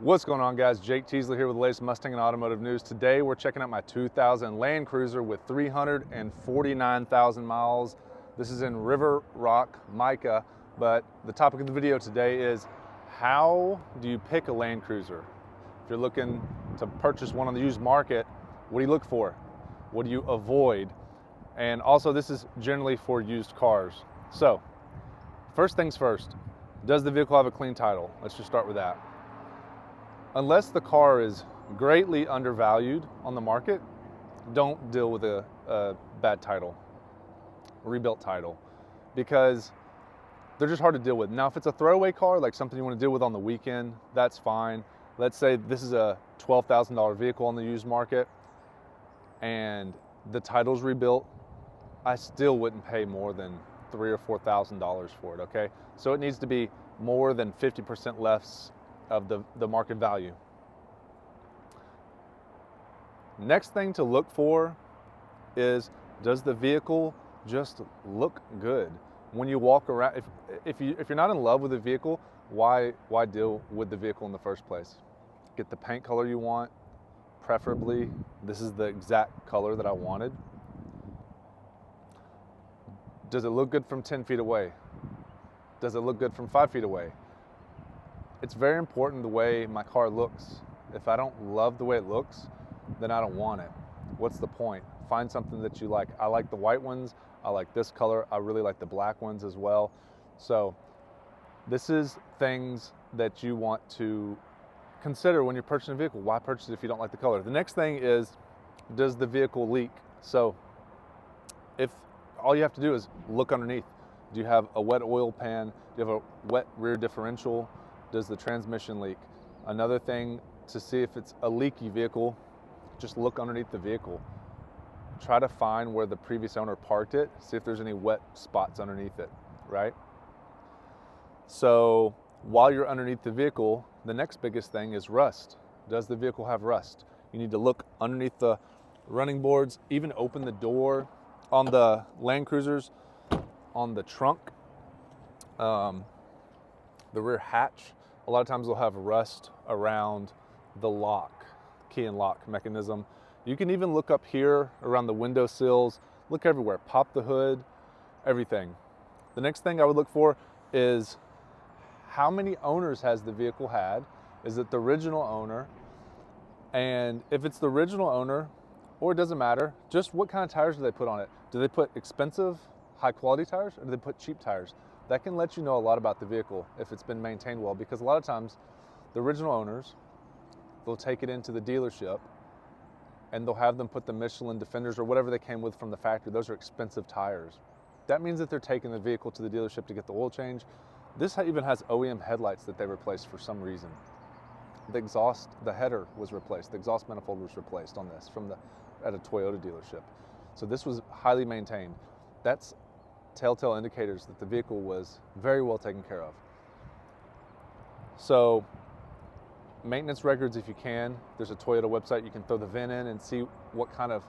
What's going on, guys? Jake Tiesler here with the latest Mustang and automotive news. Today we're checking out my 2000 Land Cruiser with 349,000 miles. This is in River Rock, Mica, but the topic of the video today is how do you pick a Land Cruiser? If you're looking to purchase one on the used market, what do you look for? What do you avoid? And also, this is generally for used cars. So, first things first, does the vehicle have a clean title? Let's just start with that. Unless the car is greatly undervalued on the market, don't deal with a bad title, rebuilt title, because they're just hard to deal with. Now, if it's a throwaway car, like something you want to deal with on the weekend, that's fine. Let's say this is a $12,000 vehicle on the used market and the title's rebuilt, I still wouldn't pay more than $3,000 or $4,000 for it, okay? So it needs to be more than 50% less of the market value. Next thing to look for is, does the vehicle just look good? When you walk around, if you're not in love with the vehicle, why deal with the vehicle in the first place? Get the paint color you want, preferably. This is the exact color that I wanted. Does it look good from 10 feet away? Does it look good from 5 feet away? It's very important the way my car looks. If I don't love the way it looks, then I don't want it. What's the point? Find something that you like. I like the white ones. I like this color. I really like the black ones as well. So this is things that you want to consider when you're purchasing a vehicle. Why purchase it if you don't like the color? The next thing is, does the vehicle leak? So if all you have to do is look underneath. Do you have a wet oil pan? Do you have a wet rear differential? Does the transmission leak? Another thing to see if it's a leaky vehicle, just look underneath the vehicle. Try to find where the previous owner parked it, see if there's any wet spots underneath it, right? So while you're underneath the vehicle, the next biggest thing is rust. Does the vehicle have rust? You need to look underneath the running boards, even open the door on the Land Cruisers, on the trunk, the rear hatch. A lot of times they'll have rust around the lock, key and lock mechanism. You can even look up here around the window sills, look everywhere, pop the hood, everything. The next thing I would look for is, how many owners has the vehicle had? Is it the original owner? And if it's the original owner, or it doesn't matter, just what kind of tires do they put on it? Do they put expensive, high quality tires, or do they put cheap tires? That can let you know a lot about the vehicle if it's been maintained well, because a lot of times the original owners, they'll take it into the dealership and they'll have them put the Michelin Defenders or whatever they came with from the factory. Those are expensive tires. That means that they're taking the vehicle to the dealership to get the oil change. This even has OEM headlights that they replaced for some reason. The exhaust, the header was replaced. The exhaust manifold was replaced on this at a Toyota dealership. So this was highly maintained. That's telltale indicators that the vehicle was very well taken care of. So maintenance records, if you can. There's a Toyota website. You can throw the VIN in and see what kind of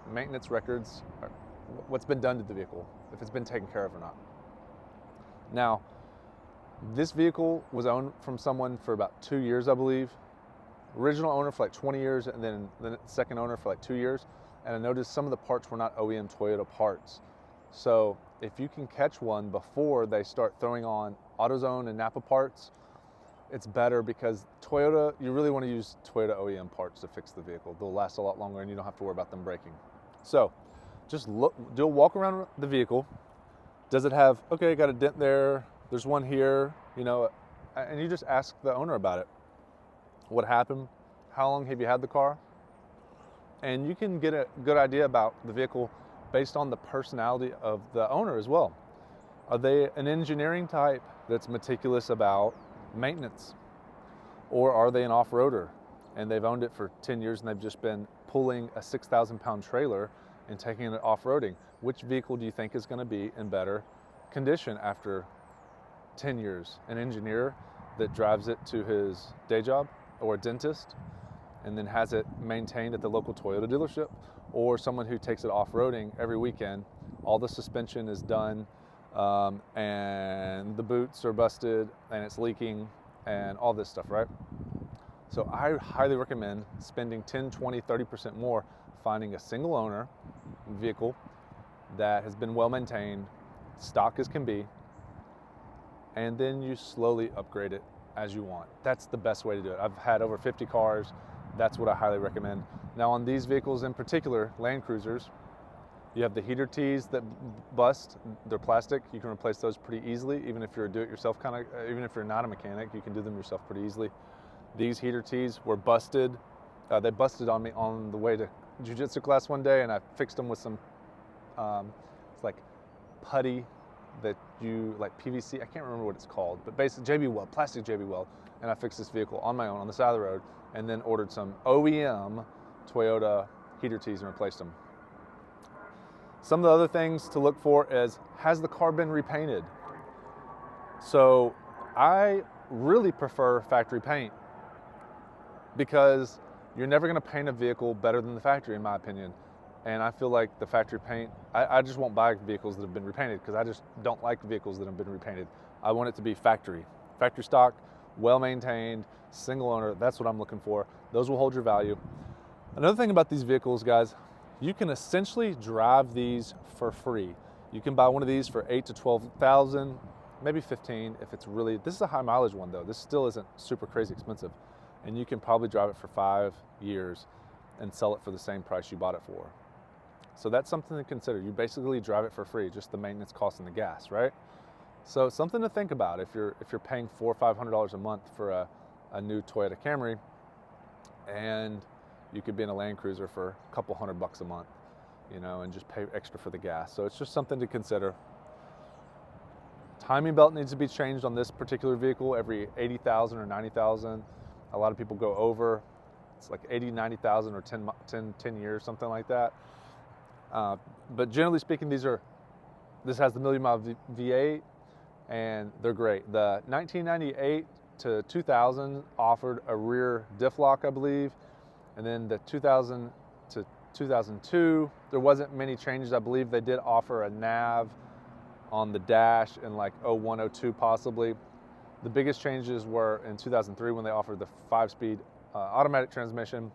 maintenance records, what's been done to the vehicle, if it's been taken care of or not. Now, this vehicle was owned from someone for about 2 years, I believe. Original owner for like 20 years, and then the second owner for like 2 years. And I noticed some of the parts were not OEM Toyota parts. So if you can catch one before they start throwing on AutoZone and Napa parts, it's better, because Toyota, you really want to use Toyota OEM parts to fix the vehicle. They'll last a lot longer and you don't have to worry about them breaking. So just look, do a walk around the vehicle. Does it have, okay, got a dent there, there's one here, you know, and you just ask the owner about it. What happened? How long have you had the car? And you can get a good idea about the vehicle based on the personality of the owner as well. Are they an engineering type that's meticulous about maintenance? Or are they an off-roader and they've owned it for 10 years and they've just been pulling a 6,000-pound trailer and taking it off-roading? Which vehicle do you think is going to be in better condition after 10 years? An engineer that drives it to his day job, or a dentist and then has it maintained at the local Toyota dealership, or someone who takes it off-roading every weekend. All the suspension is done, and the boots are busted and it's leaking and all this stuff, right? So I highly recommend spending 10, 20, 30% more finding a single owner vehicle that has been well maintained, stock as can be, and then you slowly upgrade it as you want. That's the best way to do it. I've had over 50 cars. That's what I highly recommend. Now on these vehicles in particular, Land Cruisers, you have the heater tees that bust. They're plastic. You can replace those pretty easily, even if you're a do-it-yourself even if you're not a mechanic, you can do them yourself pretty easily. These heater tees were busted. They busted on me on the way to jiu-jitsu class one day, and I fixed them with some, it's like putty that you, like PVC, I can't remember what it's called, but basically JB Weld, plastic JB Weld, and I fixed this vehicle on my own on the side of the road, and then ordered some OEM Toyota heater tees and replaced them. Some of the other things to look for is, has the car been repainted? So I really prefer factory paint because you're never going to paint a vehicle better than the factory, in my opinion. And I feel like the factory paint, I just won't buy vehicles that have been repainted because I just don't like vehicles that have been repainted. I want it to be factory stock, well maintained, single owner. That's what I'm looking for. Those will hold your value. Another thing about these vehicles, guys, you can essentially drive these for free. You can buy one of these for 8 to 12,000, maybe 15 if it's really, this is a high mileage one though. This still isn't super crazy expensive. And you can probably drive it for 5 years and sell it for the same price you bought it for. So that's something to consider. You basically drive it for free, just the maintenance cost and the gas, right? So something to think about if you're paying $400 or $500 a month for a new Toyota Camry, and you could be in a Land Cruiser for a couple $100 a month, you know, and just pay extra for the gas. So it's just something to consider. Timing belt needs to be changed on this particular vehicle every 80,000 or 90,000. A lot of people go over. It's like 80, 90,000 or 10 years, something like that. But generally speaking, this has the million mile V8 and they're great. The 1998 to 2000 offered a rear diff lock, I believe. And then the 2000 to 2002, there wasn't many changes. I believe they did offer a nav on the dash in like 01, 02 possibly. The biggest changes were in 2003 when they offered the 5-speed automatic transmission.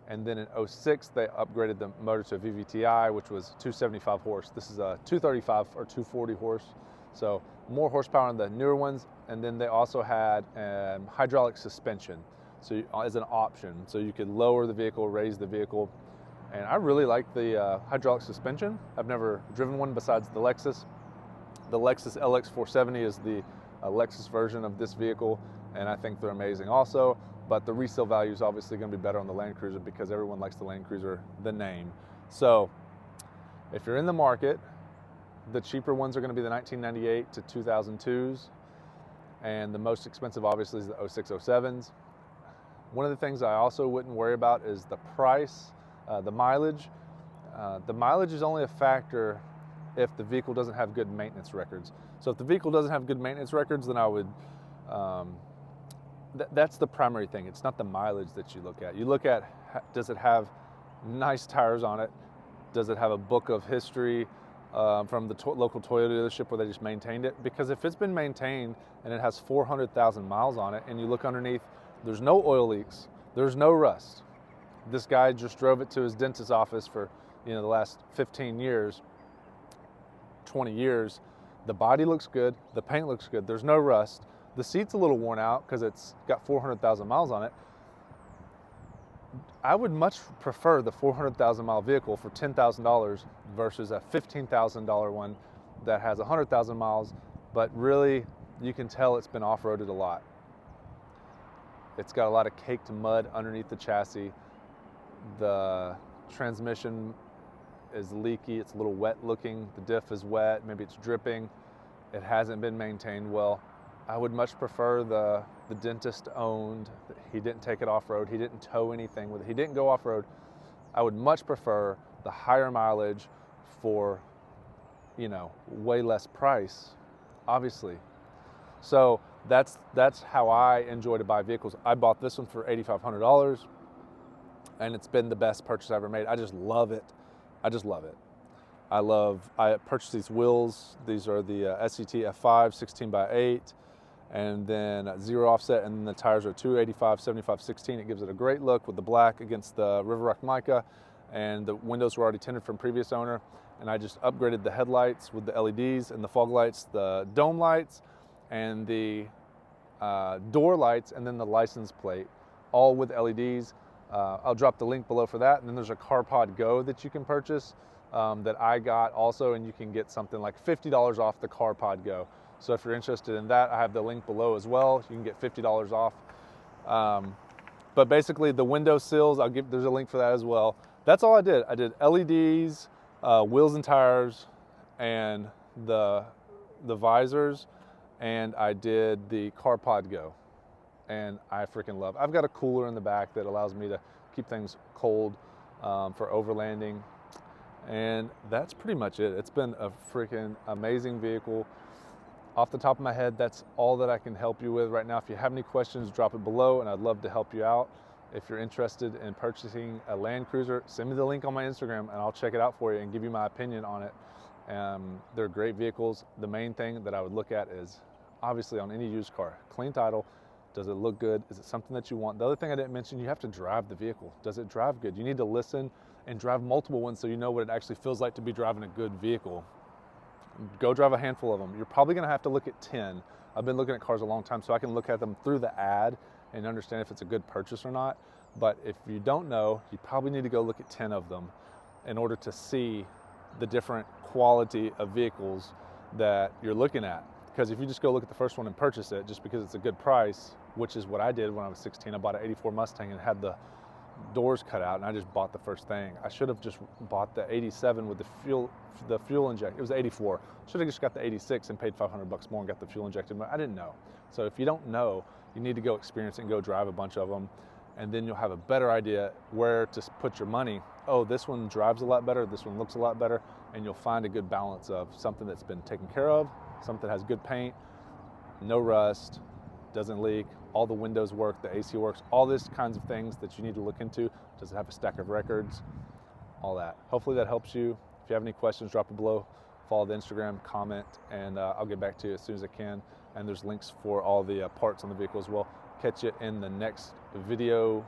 And then in 06, they upgraded the motor to a VVTi, which was 275 horse. This is a 235 or 240 horse. So more horsepower on the newer ones. And then they also had hydraulic suspension, so as an option. So you could lower the vehicle, raise the vehicle. And I really like the hydraulic suspension. I've never driven one besides the Lexus. The Lexus LX 470 is the Lexus version of this vehicle, and I think they're amazing also. But the resale value is obviously going to be better on the Land Cruiser because everyone likes the Land Cruiser, the name. So if you're in the market, the cheaper ones are going to be the 1998 to 2002s, and the most expensive obviously is the 06, 07s. One of the things I also wouldn't worry about is the price, the mileage. The mileage is only a factor if the vehicle doesn't have good maintenance records. So if the vehicle doesn't have good maintenance records, then I would, that's the primary thing. It's not the mileage that you look at. You look at, does it have nice tires on it? Does it have a book of history from the local Toyota dealership where they just maintained it? Because if it's been maintained and it has 400,000 miles on it, and you look underneath, there's no oil leaks, there's no rust. This guy just drove it to his dentist's office for, you know, the last 15 years, 20 years. The body looks good, the paint looks good, there's no rust. The seat's a little worn out because it's got 400,000 miles on it. I would much prefer the 400,000 mile vehicle for $10,000 versus a $15,000 one that has 100,000 miles, but really you can tell it's been off-roaded a lot. It's got a lot of caked mud underneath the chassis. The transmission is leaky, it's a little wet looking, the diff is wet, maybe it's dripping, it hasn't been maintained well. I would much prefer the dentist owned, he didn't take it off-road, he didn't tow anything with it, he didn't go off-road. I would much prefer the higher mileage for, you know, way less price, obviously. So that's how I enjoy to buy vehicles. I bought this one for $8,500 and it's been the best purchase I ever made. I just love it. I just love it. I purchased these wheels. These are the SCT F5 16x8, and then 0 offset, and then the tires are 285, 75, 16. It gives it a great look with the black against the River Rock mica, and the windows were already tinted from previous owner. And I just upgraded the headlights with the LEDs and the fog lights, the dome lights, and the door lights, and then the license plate, all with LEDs. I'll drop the link below for that. And then there's a CARPODGO that you can purchase that I got also, and you can get something like $50 off the CARPODGO. So if you're interested in that, I have the link below as well. You can get $50 off. But basically the window sills, there's a link for that as well. That's all I did. I did LEDs, wheels and tires, and the visors, and I did the CARPODGO. And I freaking love. I've got a cooler in the back that allows me to keep things cold for overlanding. And that's pretty much it. It's been a freaking amazing vehicle. Off the top of my head, that's all that I can help you with right now. If you have any questions, drop it below and I'd love to help you out. If you're interested in purchasing a Land Cruiser, send me the link on my Instagram and I'll check it out for you and give you my opinion on it. They're great vehicles. The main thing that I would look at is, obviously on any used car, clean title. Does it look good? Is it something that you want? The other thing I didn't mention, you have to drive the vehicle. Does it drive good? You need to listen and drive multiple ones so you know what it actually feels like to be driving a good vehicle. Go drive a handful of them. You're probably gonna have to look at 10. I've been looking at cars a long time, so I can look at them through the ad and understand if it's a good purchase or not. But if you don't know, you probably need to go look at 10 of them in order to see the different quality of vehicles that you're looking at. Because if you just go look at the first one and purchase it just because it's a good price, which is what I did when I was 16, I bought an 84 Mustang and had the doors cut out, and I just bought the first thing. I should have just bought the 87 with the fuel inject. It was 84. Should have just got the 86 and paid $500 more and got the fuel injected, but I didn't know. So if you don't know, you need to go experience it and go drive a bunch of them, and then you'll have a better idea where to put your money. Oh, this one drives a lot better, this one looks a lot better, and you'll find a good balance of something that's been taken care of, something that has good paint, no rust, doesn't leak, all the windows work, the AC works, all these kinds of things that you need to look into. Does it have a stack of records? All that. Hopefully that helps you. If you have any questions, drop it below. Follow the Instagram, comment, and I'll get back to you as soon as I can. And there's links for all the parts on the vehicle as well. Catch you in the next video.